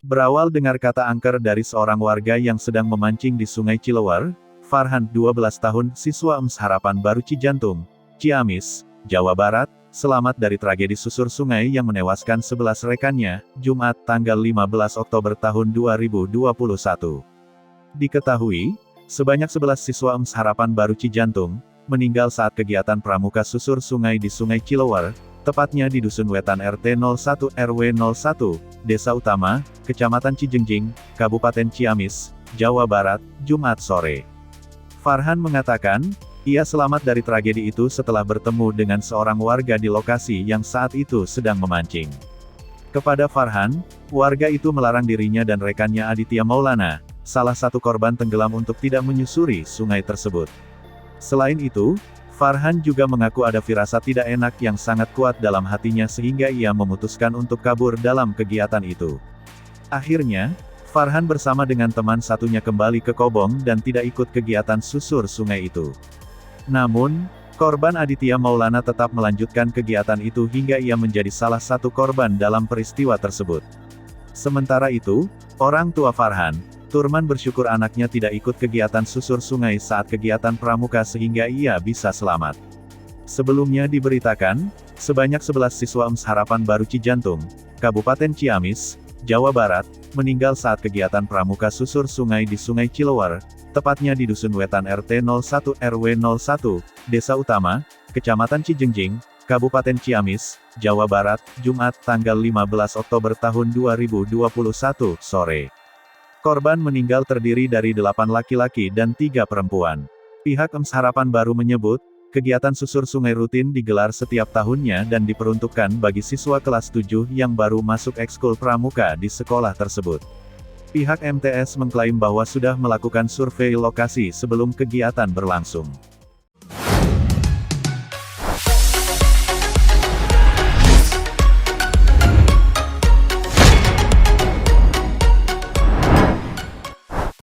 Berawal dengar kata angker dari seorang warga yang sedang memancing di Sungai Cilewar, Farhan, 12 tahun, siswa EMS Harapan Baru Cijantung, Ciamis, Jawa Barat, selamat dari tragedi susur sungai yang menewaskan 11 rekannya, Jumat, tanggal 15 Oktober tahun 2021. Diketahui, sebanyak 11 siswa EMS Harapan Baru Cijantung, meninggal saat kegiatan pramuka susur sungai di Sungai Cilewar, tepatnya di Dusun Wetan RT 01 RW 01, Desa Utama, Kecamatan Cijengjing, Kabupaten Ciamis, Jawa Barat, Jumat sore. Farhan mengatakan, ia selamat dari tragedi itu setelah bertemu dengan seorang warga di lokasi yang saat itu sedang memancing. Kepada Farhan, warga itu melarang dirinya dan rekannya Aditya Maulana, salah satu korban tenggelam untuk tidak menyusuri sungai tersebut. Selain itu, Farhan juga mengaku ada firasat tidak enak yang sangat kuat dalam hatinya sehingga ia memutuskan untuk kabur dalam kegiatan itu. Akhirnya, Farhan bersama dengan teman satunya kembali ke Kobong dan tidak ikut kegiatan susur sungai itu. Namun, korban Aditya Maulana tetap melanjutkan kegiatan itu hingga ia menjadi salah satu korban dalam peristiwa tersebut. Sementara itu, orang tua Farhan, Turman, bersyukur anaknya tidak ikut kegiatan susur sungai saat kegiatan pramuka sehingga ia bisa selamat. Sebelumnya diberitakan, sebanyak 11 siswa EMS Harapan Baru Cijantung, Kabupaten Ciamis, Jawa Barat, meninggal saat kegiatan pramuka susur sungai di Sungai Cilewar, tepatnya di Dusun Wetan RT 01 RW 01, Desa Utama, Kecamatan Cijengjing, Kabupaten Ciamis, Jawa Barat, Jumat, tanggal 15 Oktober tahun 2021, sore. Korban meninggal terdiri dari 8 laki-laki dan 3 perempuan. Pihak EMS Harapan Baru menyebut, kegiatan susur sungai rutin digelar setiap tahunnya dan diperuntukkan bagi siswa kelas 7 yang baru masuk ekskul pramuka di sekolah tersebut. Pihak MTS mengklaim bahwa sudah melakukan survei lokasi sebelum kegiatan berlangsung.